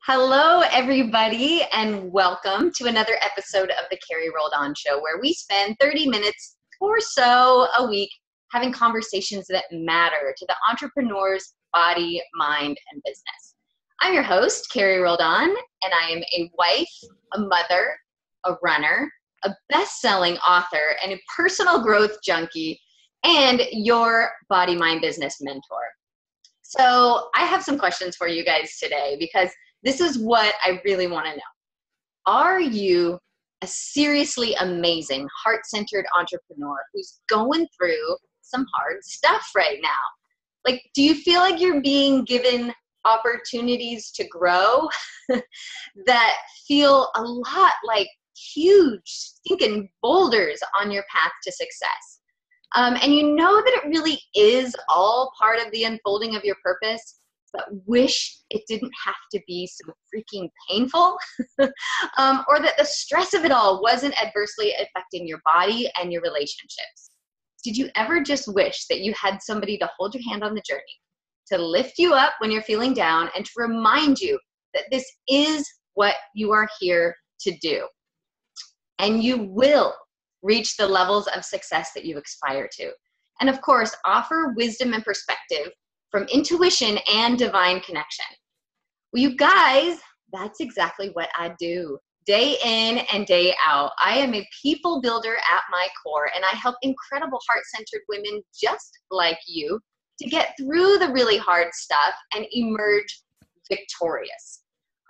Hello, everybody, and welcome to another episode of the Carrie Rolled On Show, where we spend 30 minutes or so a week having conversations that matter to the entrepreneur's body, mind, and business. I'm your host, Carrie Rolled On, and I am a wife, a mother, a runner, a best-selling author, and a personal growth junkie, and your body, mind, business mentor. So I have some questions for you guys today because this is what I really want to know. Are you a seriously amazing, heart-centered entrepreneur who's going through some hard stuff right now? Like, do you feel like you're being given opportunities to grow that feel a lot like huge, stinking boulders on your path to success? And you know that it really is all part of the unfolding of your purpose, but wish it didn't have to be so freaking painful, or that the stress of it all wasn't adversely affecting your body and your relationships. Did you ever just wish that you had somebody to hold your hand on the journey, to lift you up when you're feeling down, and to remind you that this is what you are here to do? And you will reach the levels of success that you aspire to. And of course, offer wisdom and perspective from intuition and divine connection. Well, you guys, that's exactly what I do. Day in and day out, I am a people builder at my core, and I help incredible heart-centered women just like you to get through the really hard stuff and emerge victorious.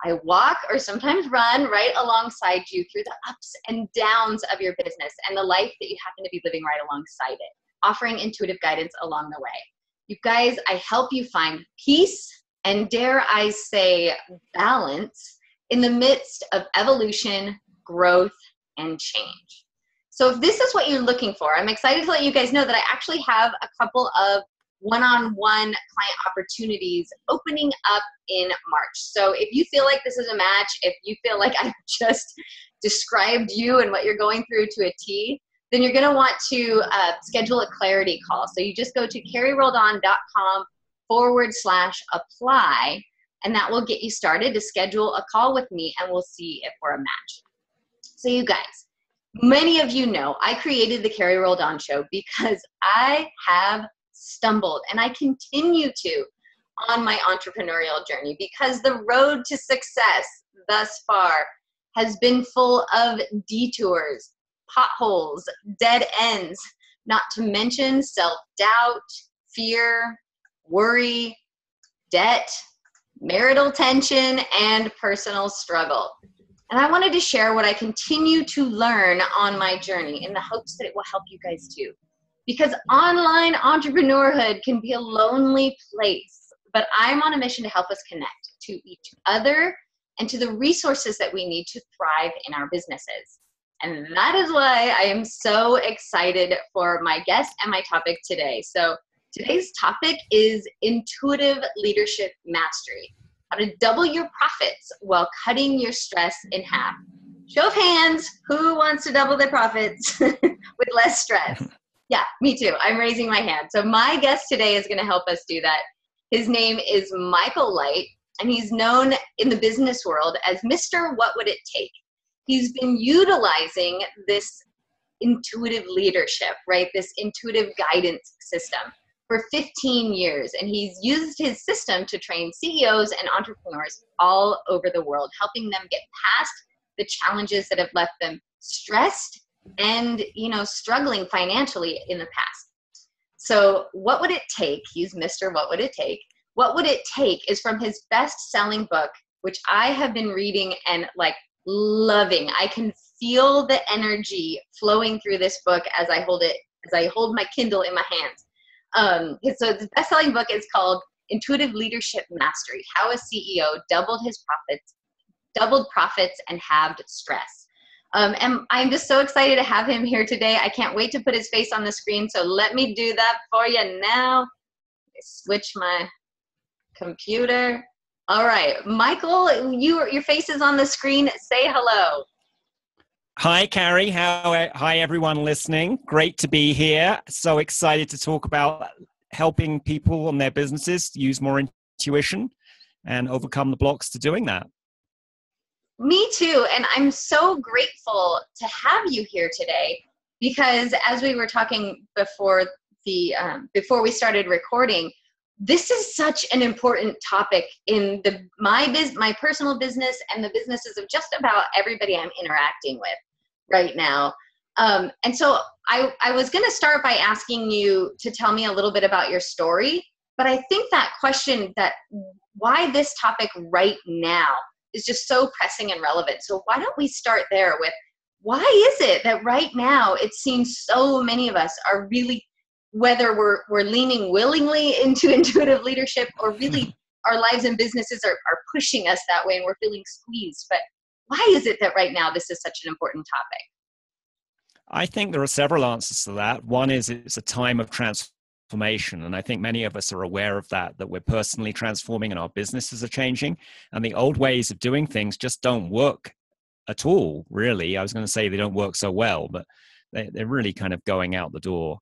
I walk or sometimes run right alongside you through the ups and downs of your business and the life that you happen to be living right alongside it, offering intuitive guidance along the way. You guys, I help you find peace and, dare I say, balance in the midst of evolution, growth, and change. So if this is what you're looking for, I'm excited to let you guys know that I actually have a couple of one-on-one client opportunities opening up in March. So if you feel like this is a match, if you feel like I've just described you and what you're going through to a T, then you're going to want to schedule a clarity call. So you just go to carrierolledon.com/apply, and that will get you started to schedule a call with me, and we'll see if we're a match. So you guys, many of you know I created the Carrie Rolled On Show because I have stumbled, and I continue to, on my entrepreneurial journey, because the road to success thus far has been full of detours, potholes, dead ends, not to mention self-doubt, fear, worry, debt, marital tension, and personal struggle. And I wanted to share what I continue to learn on my journey in the hopes that it will help you guys too. Because online entrepreneurhood can be a lonely place, but I'm on a mission to help us connect to each other and to the resources that we need to thrive in our businesses. And that is why I am so excited for my guest and my topic today. So today's topic is intuitive leadership mastery, how to double your profits while cutting your stress in half. Show of hands, who wants to double their profits with less stress? Yeah, me too. I'm raising my hand. So my guest today is going to help us do that. His name is Michael Light, and he's known in the business world as Mr. What Would It Take? He's been utilizing this intuitive leadership, right? This intuitive guidance system for 15 years. And he's used his system to train CEOs and entrepreneurs all over the world, helping them get past the challenges that have left them stressed and, struggling financially in the past. So what would it take? He's Mr. What Would It Take? What Would It Take is from his best-selling book, which I have been reading and loving. I can feel the energy flowing through this book as I hold my Kindle in my hands. So the best-selling book is called Intuitive Leadership Mastery: How a CEO Doubled Profits and Halved Stress. And I'm just so excited to have him here today. I can't wait to put his face on the screen. So let me do that for you now. Switch my computer. All right, Michael, your face is on the screen. Say hello. Hi, Carrie. Hi, everyone listening. Great to be here. So excited to talk about helping people on their businesses use more intuition and overcome the blocks to doing that. Me too. And I'm so grateful to have you here today because as we were talking before we started recording, this is such an important topic in my personal business and the businesses of just about everybody I'm interacting with right now. And so I was going to start by asking you to tell me a little bit about your story, but I think that question that why this topic right now is just so pressing and relevant. So why don't we start there with why is it that right now it seems so many of us are really, whether we're leaning willingly into intuitive leadership or really our lives and businesses are pushing us that way and we're feeling squeezed. But why is it that right now this is such an important topic? I think there are several answers to that. One is it's a time of transformation. And I think many of us are aware of that we're personally transforming and our businesses are changing. And the old ways of doing things just don't work at all, really. I was going to say they don't work so well, but they're really kind of going out the door.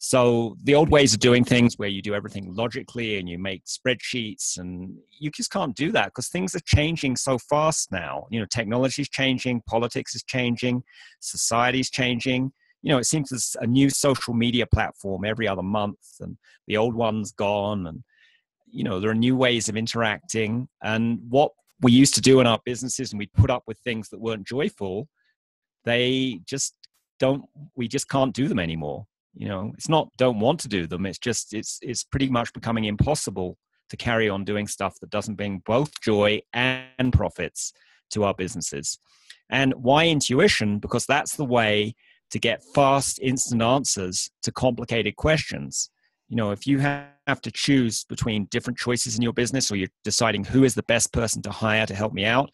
So the old ways of doing things where you do everything logically and you make spreadsheets, and you just can't do that because things are changing so fast now. Technology is changing, politics is changing, society is changing. It seems there's a new social media platform every other month and the old one's gone. And, there are new ways of interacting. And what we used to do in our businesses and we'd put up with things that weren't joyful, we just can't do them anymore. It's not don't want to do them. It's just it's pretty much becoming impossible to carry on doing stuff that doesn't bring both joy and profits to our businesses. And why intuition? Because that's the way to get fast, instant answers to complicated questions. If you have to choose between different choices in your business, or you're deciding who is the best person to hire to help me out,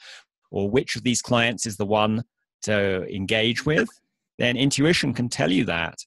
or which of these clients is the one to engage with, then intuition can tell you that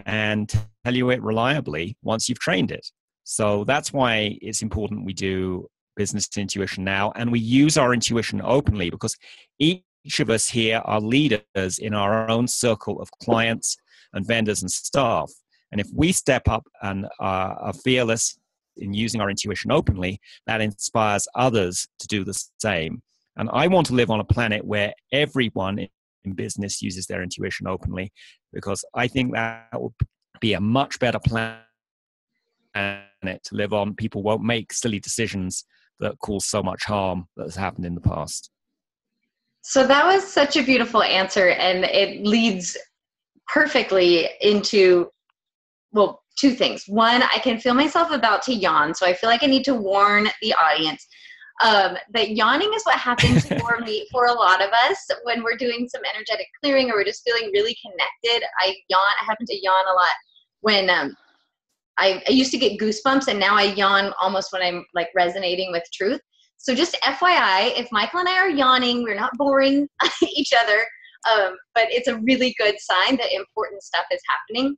and tell you it reliably once you've trained it. So that's why it's important we do business intuition now, and we use our intuition openly, because each of us here are leaders in our own circle of clients and vendors and staff. And if we step up and are fearless in using our intuition openly, that inspires others to do the same. And I want to live on a planet where everyone in business uses their intuition openly, because I think that will be a much better planet to live on. People won't make silly decisions that cause so much harm that has happened in the past. So that was such a beautiful answer, and it leads perfectly into, well, two things. One, I can feel myself about to yawn, so I feel like I need to warn the audience that yawning is what happens for a lot of us when we're doing some energetic clearing or we're just feeling really connected. I happen to yawn a lot when I used to get goosebumps, and now I yawn almost when I'm like resonating with truth. So just FYI, if Michael and I are yawning, we're not boring each other, but it's a really good sign that important stuff is happening.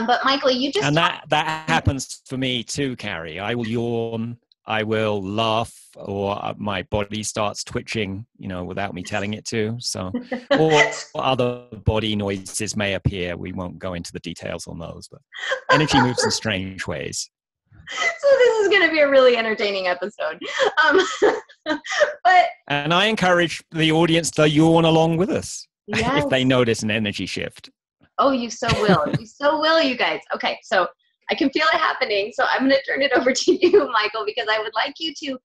But Michael, you just... And that happens for me too, Carrie. I will yawn, I will laugh, or my body starts twitching, without me telling it to. So, or other body noises may appear. We won't go into the details on those, but energy moves in strange ways. So this is going to be a really entertaining episode. And I encourage the audience to yawn along with us, yes, if they notice an energy shift. Oh, you so will. You so will, you guys. Okay, so I can feel it happening. So I'm going to turn it over to you, Michael, because I would like you to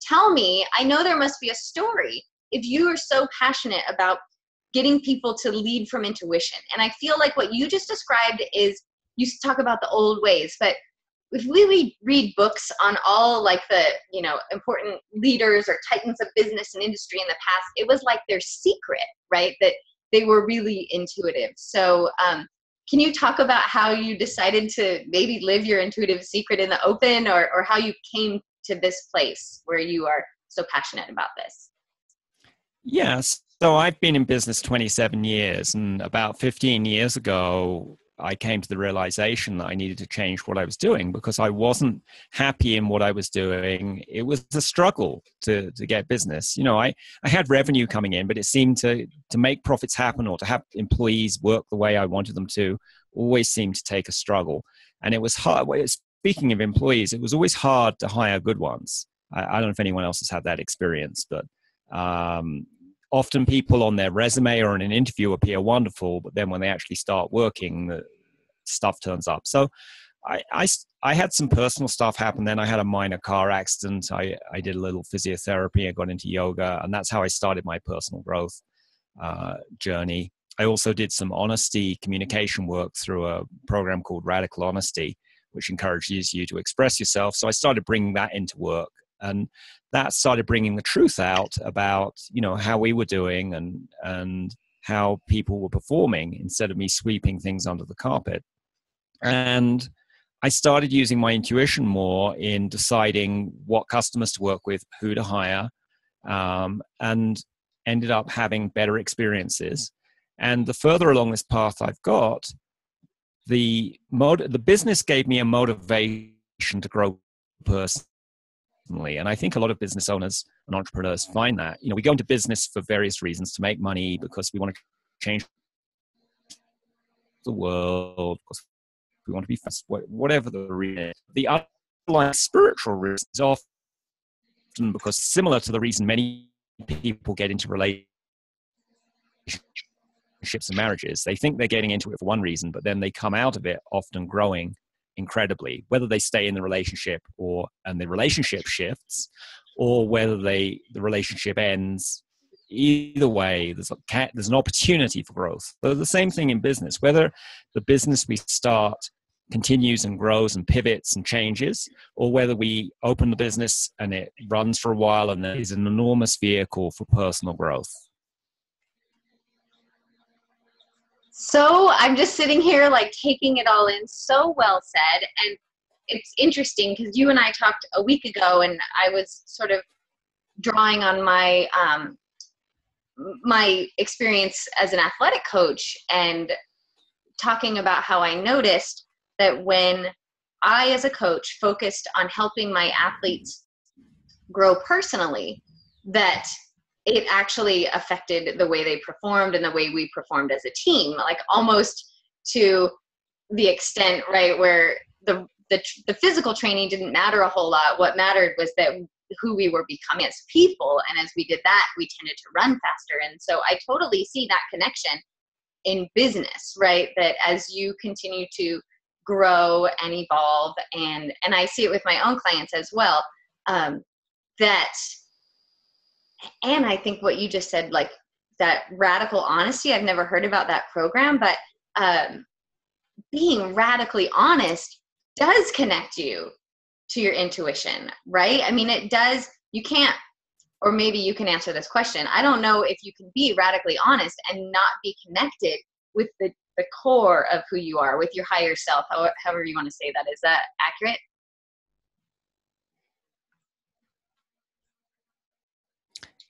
tell me, I know there must be a story if you are so passionate about getting people to lead from intuition. And I feel like what you just described is, you talk about the old ways, but if we read books on all like the, important leaders or titans of business and industry in the past, it was like their secret, right? That they were really intuitive. So can you talk about how you decided to maybe live your intuitive secret in the open, or how you came to this place where you are so passionate about this? Yes. So I've been in business 27 years, and about 15 years ago, I came to the realization that I needed to change what I was doing, because I wasn't happy in what I was doing. It was a struggle to get business. I had revenue coming in, but it seemed to make profits happen or to have employees work the way I wanted them to always seemed to take a struggle. And it was hard. Speaking of employees, it was always hard to hire good ones. I don't know if anyone else has had that experience, but Often people on their resume or in an interview appear wonderful, but then when they actually start working, the stuff turns up. So I had some personal stuff happen then. I had a minor car accident. I did a little physiotherapy. I got into yoga, and that's how I started my personal growth journey. I also did some honesty communication work through a program called Radical Honesty, which encourages you to express yourself. So I started bringing that into work, and that started bringing the truth out about, how we were doing and how people were performing, instead of me sweeping things under the carpet. And I started using my intuition more in deciding what customers to work with, who to hire, and ended up having better experiences. And the further along this path I've got, the business gave me a motivation to grow personally. And I think a lot of business owners and entrepreneurs find that. We go into business for various reasons: to make money, because we want to change the world, because we want to be fast, whatever the reason. The underlying spiritual reason is often because, similar to the reason many people get into relationships and marriages, they think they're getting into it for one reason, but then they come out of it often growing incredibly, whether they stay in the relationship and the relationship shifts, or whether the relationship ends. Either way, there's an opportunity for growth. So the same thing in business, whether the business we start continues and grows and pivots and changes, or whether we open the business and it runs for a while and there is an enormous vehicle for personal growth. So I'm just sitting here taking it all in. So well said. And it's interesting because you and I talked a week ago, and I was sort of drawing on my my experience as an athletic coach and talking about how I noticed that when I, as a coach, focused on helping my athletes grow personally, that it actually affected the way they performed and the way we performed as a team, almost to the extent, right, where the physical training didn't matter a whole lot. What mattered was that who we were becoming as people. And as we did that, we tended to run faster. And so I totally see that connection in business, right? That as you continue to grow and evolve, and I see it with my own clients as well, that, and I think what you just said, that radical honesty, I've never heard about that program, but being radically honest does connect you to your intuition, right? I mean, it does. You can't, or maybe you can answer this question. I don't know if you can be radically honest and not be connected with the core of who you are, with your higher self, however you want to say that. Is that accurate?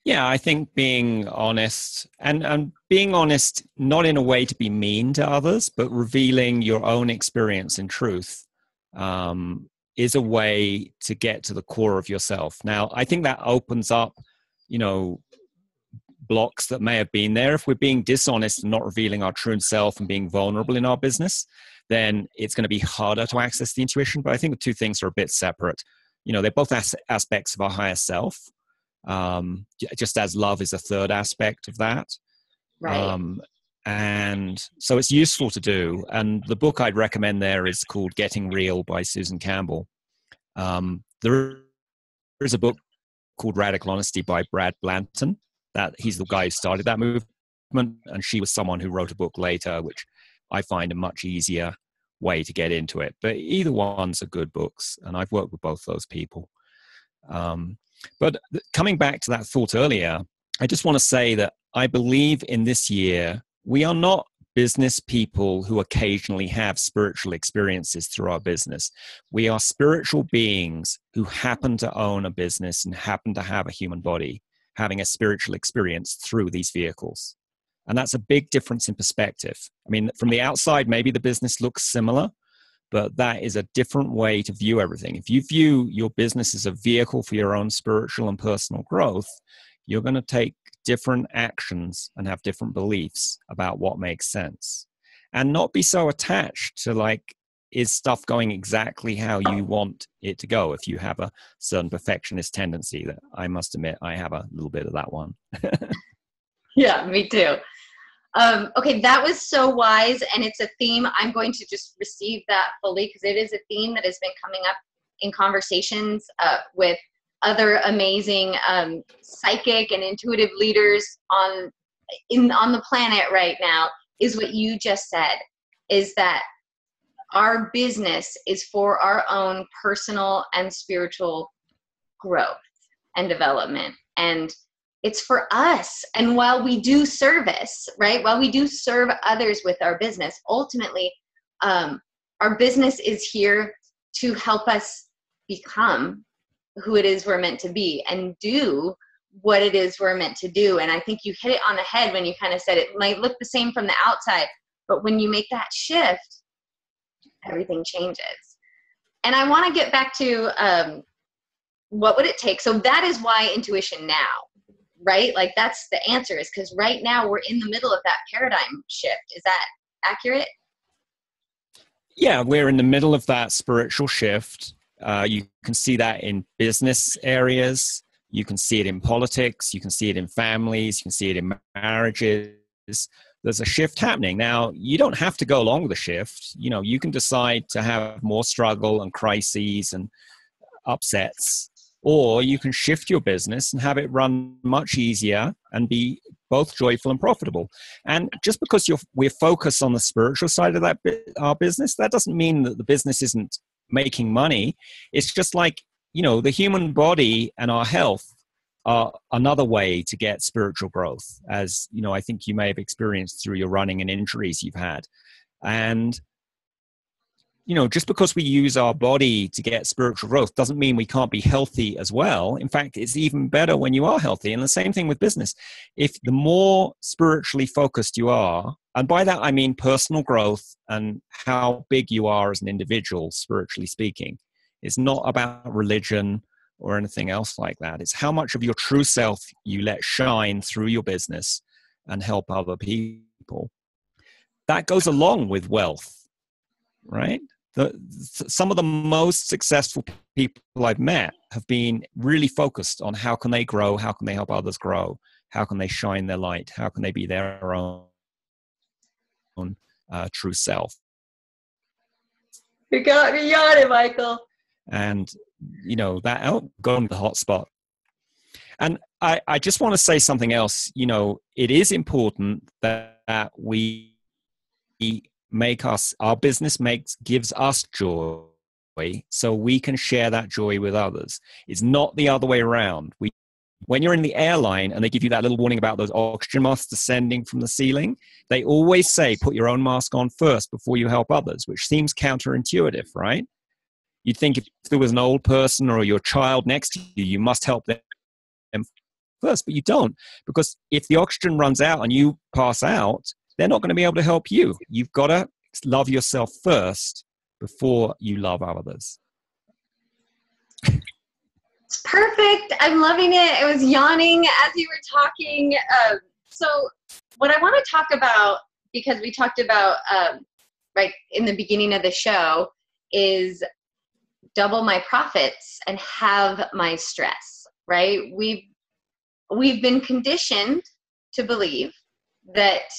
Yeah, I think being honest and being honest, not in a way to be mean to others, but revealing your own experience and truth, is a way to get to the core of yourself. Now, I think that opens up, blocks that may have been there. If we're being dishonest and not revealing our true self and being vulnerable in our business, then it's going to be harder to access the intuition. But I think the two things are a bit separate. They're both aspects of our higher self. Just as love is a third aspect of that. Right. And so it's useful to do. And the book I'd recommend there is called Getting Real by Susan Campbell. There is a book called Radical Honesty by Brad Blanton. That he's the guy who started that movement. And she was someone who wrote a book later, which I find a much easier way to get into it. But either ones are good books. And I've worked with both those people. But coming back to that thought earlier, I just want to say that I believe in this year, we are not business people who occasionally have spiritual experiences through our business. We are spiritual beings who happen to own a business and happen to have a human body, having a spiritual experience through these vehicles. And that's a big difference in perspective. I mean, from the outside, maybe the business looks similar, but that is a different way to view everything. If you view your business as a vehicle for your own spiritual and personal growth, you're going to take different actions and have different beliefs about what makes sense, and not be so attached to is stuff going exactly how you want it to go? If you have a certain perfectionist tendency, that I must admit, I have a little bit of that one. Yeah, me too. Okay, that was so wise, and it's a theme. I'm going to just receive that fully because it is a theme that has been coming up in conversations with other amazing psychic and intuitive leaders on the planet right now, is what you just said, is that our business is for our own personal and spiritual growth and development. And it's for us. And while we do service, right, while we do serve others with our business, ultimately, our business is here to help us become who it is we're meant to be and do what it is we're meant to do. And I think you hit it on the head when you kind of said it might look the same from the outside, but when you make that shift, everything changes. And I want to get back to what would it take? So that is why intuition now, right? Like that's the answer, is because right now we're in the middle of that paradigm shift. Is that accurate? Yeah, we're in the middle of that spiritual shift. You can see that in business areas. You can see it in politics. You can see it in families. You can see it in marriages. There's a shift happening. Now, you don't have to go along with the shift. You know, you can decide to have more struggle and crises and upsets, or you can shift your business and have it run much easier and be both joyful and profitable. And just because we're focused on the spiritual side of our business, that doesn't mean that the business isn't making money. It's just like, you know, the human body and our health are another way to get spiritual growth, as you know, I think you may have experienced through your running and injuries you've had. And you know, just because we use our body to get spiritual growth doesn't mean we can't be healthy as well. In fact, it's even better when you are healthy. And the same thing with business. If the more spiritually focused you are, and by that I mean personal growth and how big you are as an individual, spiritually speaking, it's not about religion or anything else like that. It's how much of your true self you let shine through your business and help other people. That goes along with wealth, right? Some of the most successful people I've met have been really focused on how can they grow, how can they help others grow, how can they shine their light, how can they be their own true self. You got me on it, Michael. And, you know, that going to the hot spot. And I just want to say something else. You know, it is important that we our business gives us joy so we can share that joy with others. It's not the other way around. When you're in the airline and they give you that little warning about those oxygen masks descending from the ceiling, they always say put your own mask on first before you help others, which seems counterintuitive, right? You'd think if there was an old person or your child next to you, you must help them first, but you don't, because if the oxygen runs out and you pass out, they're not going to be able to help you. You've got to love yourself first before you love others. It's perfect. I'm loving it. I was yawning as you were talking. So what I want to talk about, because we talked about right in the beginning of the show, is double my profits and have my stress, right? We've been conditioned to believe that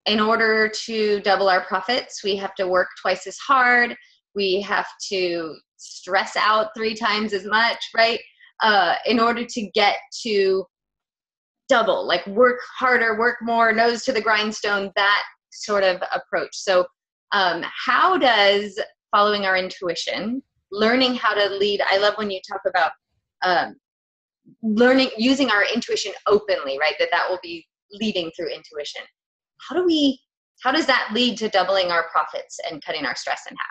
in order to double our profits, we have to work twice as hard. We have to stress out 3 times as much, right? In order to get to double, like work harder, work more, nose to the grindstone, that sort of approach. So how does following our intuition, learning how to lead, I love when you talk about learning, using our intuition openly, right? That will be leading through intuition. How does that lead to doubling our profits and cutting our stress in half?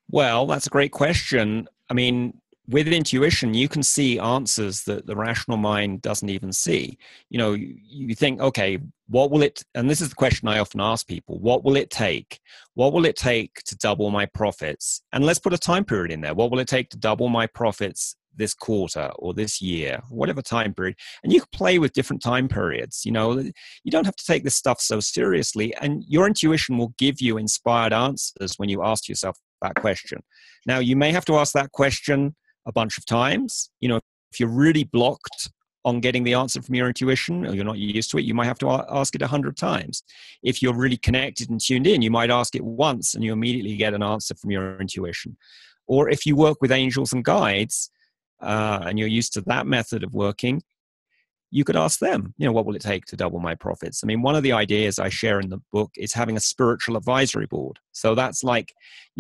Well, that's a great question. I mean, with intuition, you can see answers that the rational mind doesn't even see. You know, you think, okay, what will it, and this is the question I often ask people, what will it take? What will it take to double my profits? And let's put a time period in there. What will it take to double my profits this quarter or this year, whatever time period. And you can play with different time periods. You don't have to take this stuff so seriously, and your intuition will give you inspired answers when you ask yourself that question. Now, you may have to ask that question a bunch of times. If you're really blocked on getting the answer from your intuition, or you're not used to it, you might have to ask it 100 times. If you're really connected and tuned in, you might ask it once and you immediately get an answer from your intuition. Or if you work with angels and guides, and you're used to that method of working, you could ask them, what will it take to double my profits? I mean, one of the ideas I share in the book is having a spiritual advisory board. So that's like,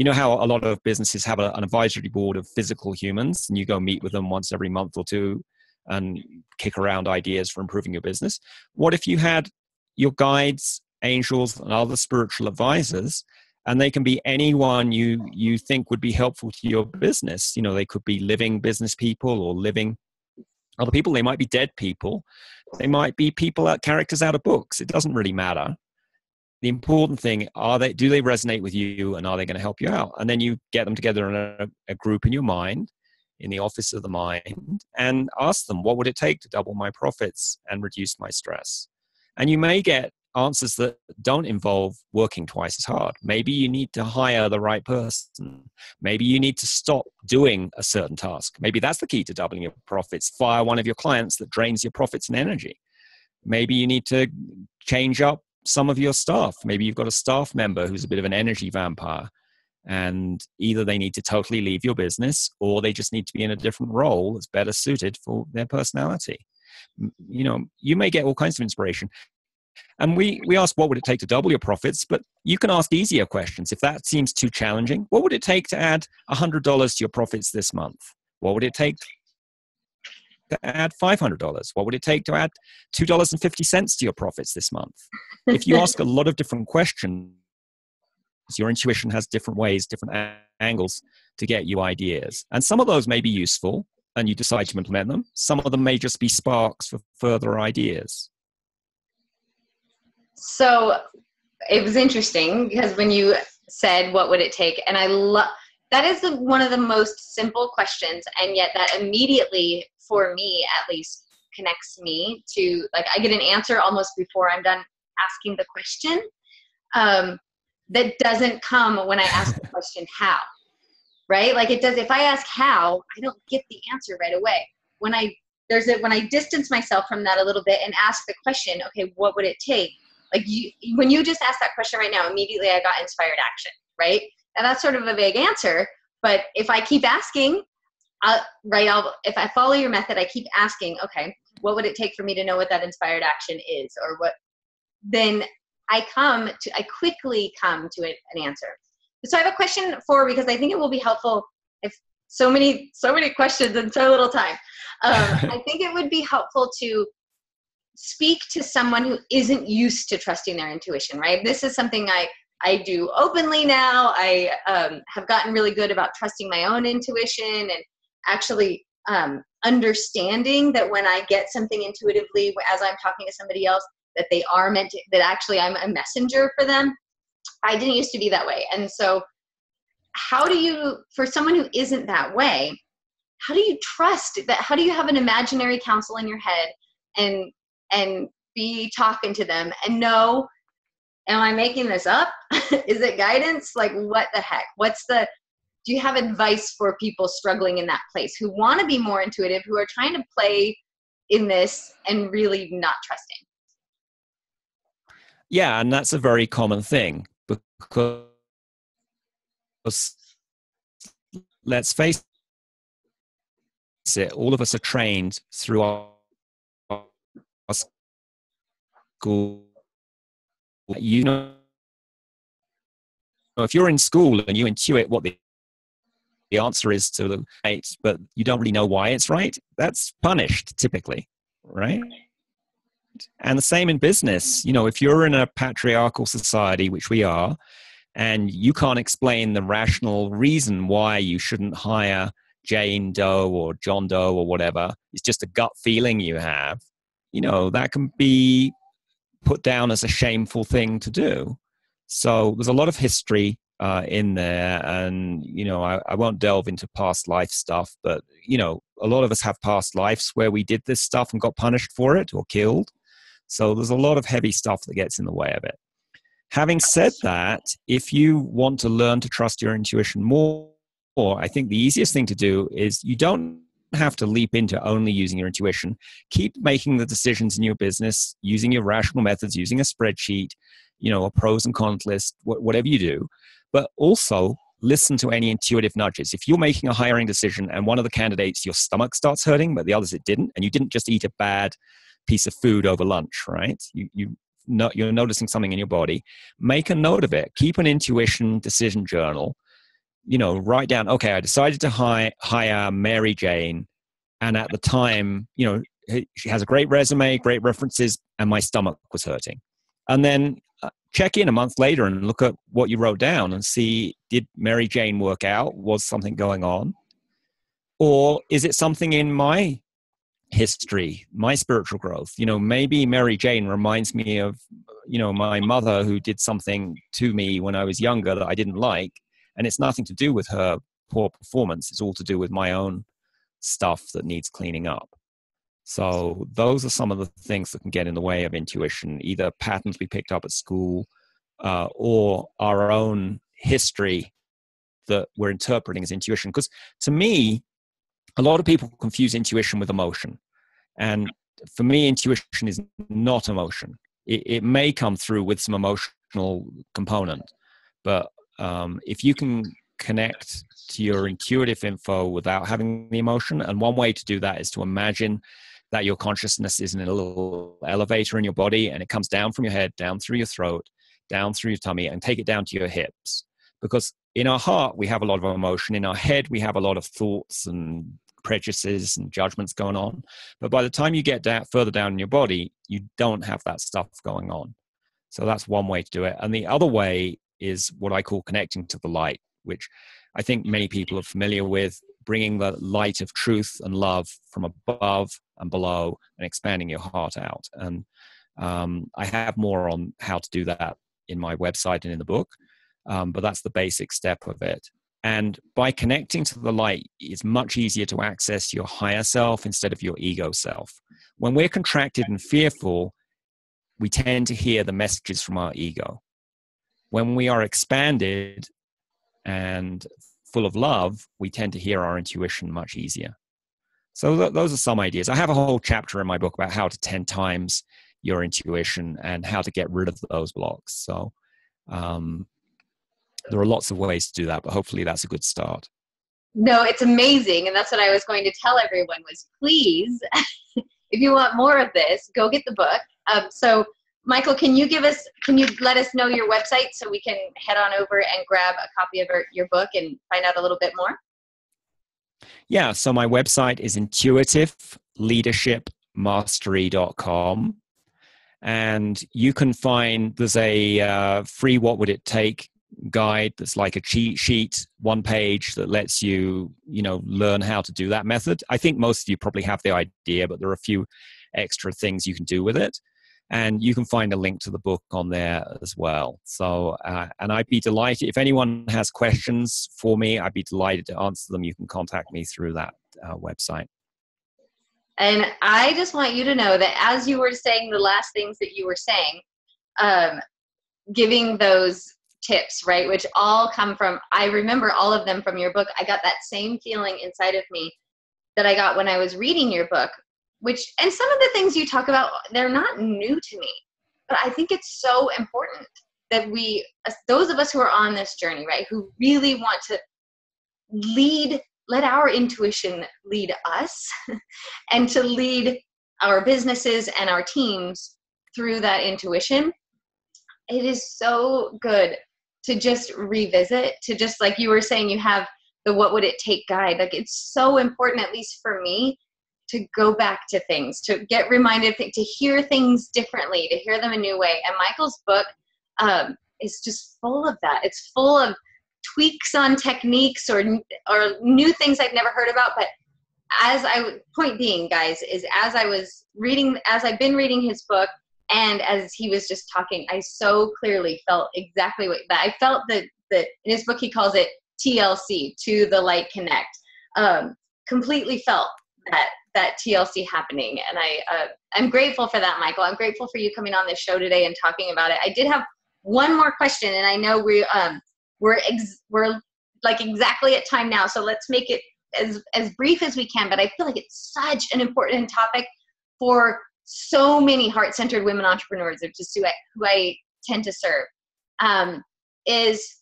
how a lot of businesses have an advisory board of physical humans, and you go meet with them once every month or two and kick around ideas for improving your business. What if you had your guides, angels, and other spiritual advisors, and they can be anyone you think would be helpful to your business? They could be living business people or living other people. They might be dead people. They might be characters out of books. It doesn't really matter. The important thing, do they resonate with you, and are they going to help you out? And then you get them together in a group in your mind, in the office of the mind, and ask them, what would it take to double my profits and reduce my stress? And you may get answers that don't involve working twice as hard. Maybe you need to hire the right person. Maybe you need to stop doing a certain task. Maybe that's the key to doubling your profits. Fire one of your clients that drains your profits and energy. Maybe you need to change up some of your staff. Maybe you've got a staff member who's a bit of an energy vampire, and either they need to totally leave your business, or they just need to be in a different role that's better suited for their personality. You may get all kinds of inspiration. And we ask, what would it take to double your profits? But you can ask easier questions. If that seems too challenging, what would it take to add $100 to your profits this month? What would it take to add $500? What would it take to add $2.50 to your profits this month? If you ask a lot of different questions, your intuition has different ways, different angles to get you ideas. And some of those may be useful and you decide to implement them. Some of them may just be sparks for further ideas. So it was interesting because when you said, what would it take? And I love, that is one of the most simple questions. And yet that immediately, for me at least, connects me to, like, I get an answer almost before I'm done asking the question. That doesn't come when I ask the question, how, right? Like it does, if I ask how, I don't get the answer right away. When I distance myself from that a little bit and ask the question, okay, what would it take? Like when you just asked that question right now, immediately I got inspired action, right? And that's sort of a vague answer, but if I keep asking, if I follow your method, I keep asking, okay, what would it take for me to know what that inspired action is, or what, then I quickly come to an answer. So I have a question because I think it will be helpful if so many questions in so little time. I think it would be helpful to speak to someone who isn't used to trusting their intuition, right? This is something I do openly now. I have gotten really good about trusting my own intuition and actually understanding that when I get something intuitively as I'm talking to somebody else, that they are meant to, that actually I'm a messenger for them. I didn't used to be that way. And so for someone who isn't that way, how do you trust that? How do you have an imaginary counsel in your head and be talking to them and know, am I making this up? Is it guidance? Like, what the heck? Do you have advice for people struggling in that place who want to be more intuitive, who are trying to play in this and really not trusting? Yeah, and that's a very common thing because, let's face it, all of us are trained through our school. If you're in school and you intuit what the answer is to the right, but you don't really know why it's right, that's punished typically, right? And the same in business. If you're in a patriarchal society, which we are, and you can't explain the rational reason why you shouldn't hire Jane Doe or John Doe or whatever, it's just a gut feeling you have, that can be put down as a shameful thing to do. So there's a lot of history in there. And, I won't delve into past life stuff, but, a lot of us have past lives where we did this stuff and got punished for it or killed. So there's a lot of heavy stuff that gets in the way of it. Having said that, if you want to learn to trust your intuition more, I think the easiest thing to do is you don't have to leap into only using your intuition. Keep making the decisions in your business, using your rational methods, using a spreadsheet, a pros and cons list, whatever you do. But also listen to any intuitive nudges. If you're making a hiring decision and one of the candidates, your stomach starts hurting, but the others it didn't, and you didn't just eat a bad piece of food over lunch, right? You're noticing something in your body, make a note of it. Keep an intuition decision journal. Write down, okay, I decided to hire Mary Jane. And at the time, she has a great resume, great references, and my stomach was hurting. And then check in a month later and look at what you wrote down and see, did Mary Jane work out? Was something going on? Or is it something in my history, my spiritual growth? Maybe Mary Jane reminds me of, my mother who did something to me when I was younger that I didn't like. And it's nothing to do with her poor performance. It's all to do with my own stuff that needs cleaning up. So those are some of the things that can get in the way of intuition, either patterns we picked up at school or our own history that we're interpreting as intuition. Because to me, a lot of people confuse intuition with emotion. And for me, intuition is not emotion. It may come through with some emotional component, but if you can connect to your intuitive info without having the emotion, and one way to do that is to imagine that your consciousness is in a little elevator in your body, and it comes down from your head, down through your throat, down through your tummy, and take it down to your hips. Because in our heart, we have a lot of emotion. In our head, we have a lot of thoughts and prejudices and judgments going on. But by the time you get further down in your body, you don't have that stuff going on. So that's one way to do it. And the other way is what I call connecting to the light, which I think many people are familiar with, bringing the light of truth and love from above and below and expanding your heart out. And I have more on how to do that in my website and in the book, but that's the basic step of it. And by connecting to the light, it's much easier to access your higher self instead of your ego self. When we're contracted and fearful, we tend to hear the messages from our ego. When we are expanded and full of love, we tend to hear our intuition much easier. So those are some ideas. I have a whole chapter in my book about how to 10 times your intuition and how to get rid of those blocks. So there are lots of ways to do that, but hopefully that's a good start. No, it's amazing. And that's what I was going to tell everyone was, please, if you want more of this, go get the book. So Michael, can you let us know your website so we can head on over and grab a copy of your book and find out a little bit more? Yeah, so my website is intuitiveleadershipmastery.com. And you can there's a free What Would It Take guide that's like a cheat sheet, one page that lets you, learn how to do that method. I think most of you probably have the idea, but there are a few extra things you can do with it. And you can find a link to the book on there as well. So, and I'd be delighted, if anyone has questions for me, I'd be delighted to answer them. You can contact me through that website. And I just want you to know that as you were saying the last things that you were saying, giving those tips, right, which all come from, I remember all of them from your book. I got that same feeling inside of me that I got when I was reading your book, and some of the things you talk about, they're not new to me, but I think it's so important that those of us who are on this journey, right, who really want to let our intuition lead us and to lead our businesses and our teams through that intuition. It is so good to just revisit, to just, like you were saying, you have the What Would It Take guide. Like, it's so important, at least for me, to go back to things, to get reminded, to hear things differently, to hear them a new way. And Michael's book is just full of that. It's full of tweaks on techniques or new things I've never heard about. But point being, guys, is as I've been reading his book, and as he was just talking, I so clearly felt exactly that. I felt the in his book, he calls it TLC, to the light connect. Completely felt that TLC happening. And I'm grateful for that, Michael. I'm grateful for you coming on this show today and talking about it. I did have one more question, and I know we're like exactly at time now, so let's make it as brief as we can, but I feel like it's such an important topic for so many heart-centered women entrepreneurs, which is who I tend to serve, is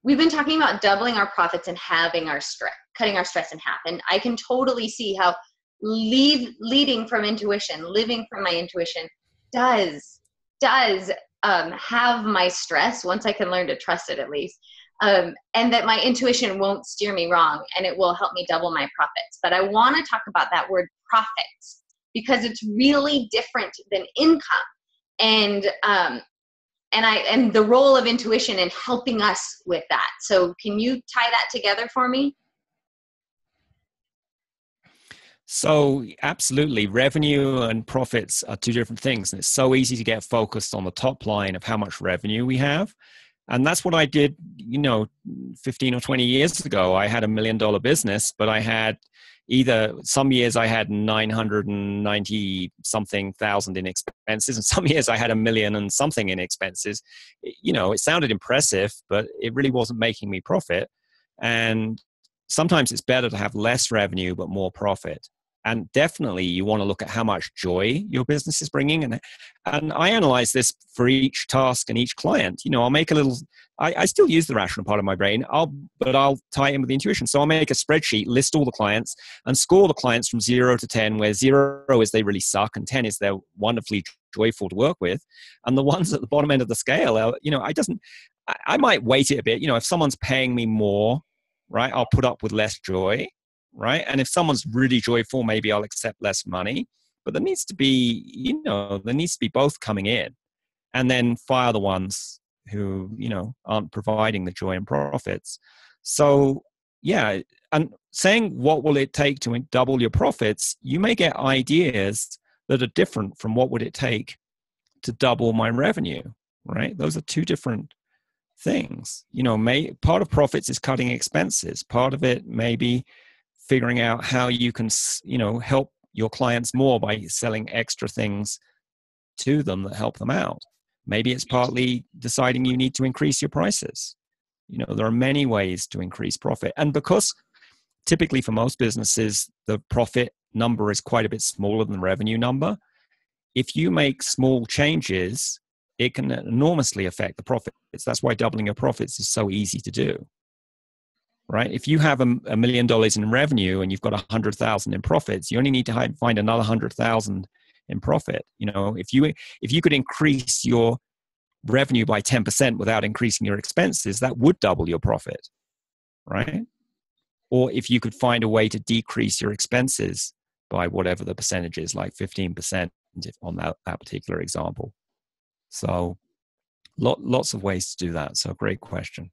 we've been talking about doubling our profits and halving our stress, cutting our stress in half. And I can totally see how leading from intuition, living from my intuition does have my stress, once I can learn to trust it at least, and that my intuition won't steer me wrong, and it will help me double my profits. But I want to talk about that word profits, because it's really different than income, and the role of intuition in helping us with that. So can you tie that together for me? So absolutely, revenue and profits are two different things. And it's so easy to get focused on the top line of how much revenue we have. And that's what I did, 15 or 20 years ago. I had $1 million business, but I had some years I had 990 something thousand in expenses, and some years I had $1 million and something in expenses. It sounded impressive, but it really wasn't making me profit. And sometimes it's better to have less revenue but more profit. And definitely you want to look at how much joy your business is bringing. And I analyze this for each task and each client. I'll make I still use the rational part of my brain, but I'll tie it in with the intuition. So I'll make a spreadsheet, list all the clients, and score the clients from 0 to 10, where 0 is they really suck and 10 is they're wonderfully joyful to work with. And the ones at the bottom end of the scale are, I might weight it a bit. If someone's paying me more, right, I'll put up with less joy, right? And if someone's really joyful, maybe I'll accept less money. But there needs to be both coming in, and then fire the ones who, aren't providing the joy and profits. So yeah, and saying what will it take to double your profits, you may get ideas that are different from what would it take to double my revenue, right? Those are two different things. Part of profits is cutting expenses. Part of it may be figuring out how you can, help your clients more by selling extra things to them that help them out. Maybe it's partly deciding you need to increase your prices. There are many ways to increase profit. And because typically for most businesses, the profit number is quite a bit smaller than the revenue number, if you make small changes, it can enormously affect the profits. That's why doubling your profits is so easy to do, right? If you have $1 million in revenue and you've got 100,000 in profits, you only need to find another 100,000 in profit. If you could increase your revenue by 10% without increasing your expenses, that would double your profit, right? Or if you could find a way to decrease your expenses by whatever the percentage is, like 15% on that particular example. So lots of ways to do that. So great question.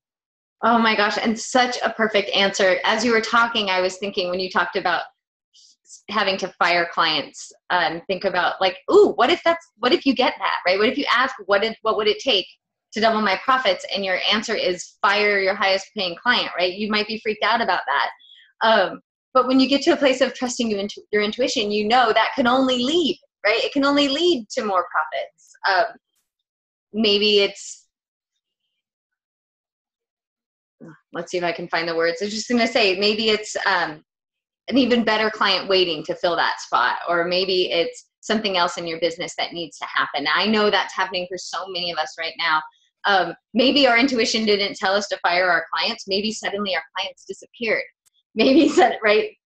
Oh my gosh. And such a perfect answer. As you were talking, I was thinking when you talked about having to fire clients, think about like, ooh, what if you get that, right? What if you ask, what would it take to double my profits? And your answer is fire your highest paying client, right? You might be freaked out about that. But when you get to a place of trusting your intuition, that can only lead, right? It can only lead to more profits. Maybe it's, let's see if I can find the words. I was just going to say, maybe it's an even better client waiting to fill that spot, or maybe it's something else in your business that needs to happen. I know that's happening for so many of us right now. Maybe our intuition didn't tell us to fire our clients. Maybe suddenly our clients disappeared. Maybe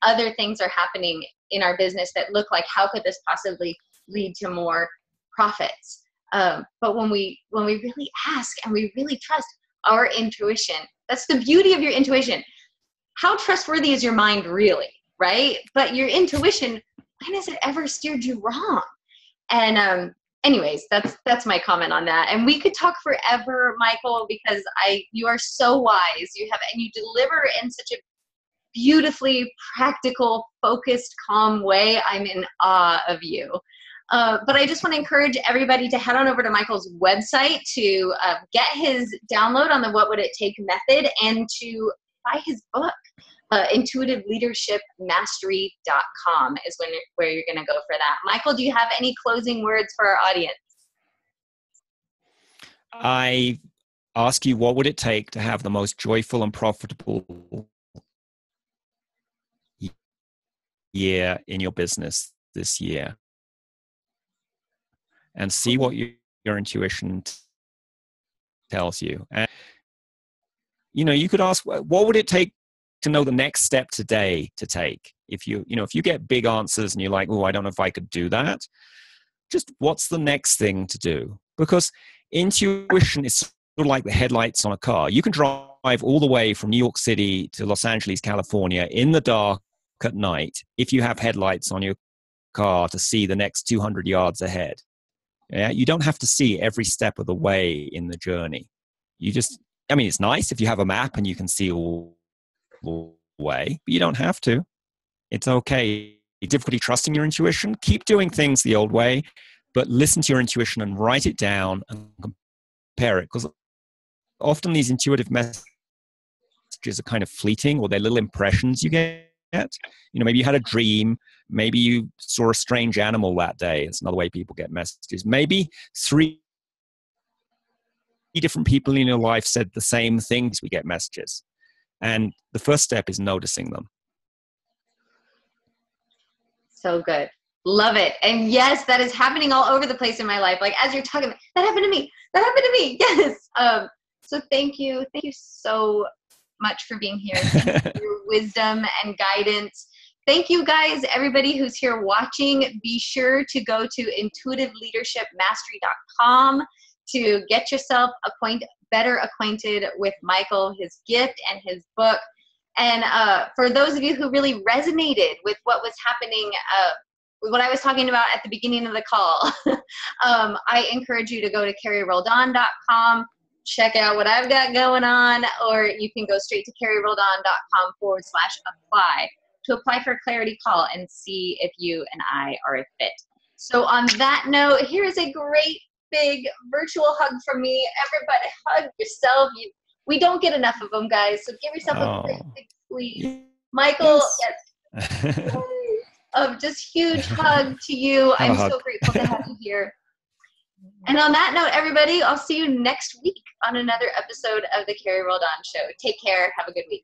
other things are happening in our business that look like, how could this possibly lead to more profits? But when we really ask and we really trust our intuition, that's the beauty of your intuition. How trustworthy is your mind really, right? But your intuition, when has it ever steered you wrong? And anyways, that's my comment on that. And we could talk forever, Michael, because you are so wise. You deliver in such a beautifully practical, focused, calm way. I'm in awe of you. But I just want to encourage everybody to head on over to Michael's website to get his download on the What Would It Take method and to buy his book. Intuitiveleadershipmastery.com is where you're going to go for that. Michael, do you have any closing words for our audience? I ask you, what would it take to have the most joyful and profitable year in your business this year? And see what your intuition tells you. And, you could ask, what would it take to know the next step today to take? If you get big answers and you're like, oh, I don't know if I could do that, just what's the next thing to do? Because intuition is sort of like the headlights on a car. You can drive all the way from New York City to Los Angeles, California in the dark at night if you have headlights on your car to see the next 200 yards ahead. Yeah, you don't have to see every step of the way in the journey. It's nice if you have a map and you can see all the way, but you don't have to. It's okay. Difficulty trusting your intuition, keep doing things the old way, but listen to your intuition and write it down and compare it, because often these intuitive messages are kind of fleeting, or they're little impressions you get. Maybe you had a dream, maybe you saw a strange animal that day. It's another way people get messages. Maybe 3 different people in your life said the same things. We get messages, and the first step is noticing them. So good. Love it. And yes, that is happening all over the place in my life. Like as you're talking, that happened to me. That happened to me. Yes. So thank you. Thank you so much for being here. Thank you for your wisdom and guidance. Thank you guys, everybody who's here watching. Be sure to go to intuitiveleadershipmastery.com to get yourself better acquainted with Michael, his gift, and his book. And for those of you who really resonated with what was happening, what I was talking about at the beginning of the call, I encourage you to go to carrieroldan.com, check out what I've got going on, or you can go straight to carrieroldan.com/apply to apply for a clarity call and see if you and I are a fit. So on that note, here is a great big virtual hug from me. Everybody hug yourself. We don't get enough of them, guys. So give yourself a great big squeeze. Michael, yes. Just huge hug to you. I'm so grateful to have you here. And on that note, everybody, I'll see you next week on another episode of the Carrie Roldan Show. Take care. Have a good week.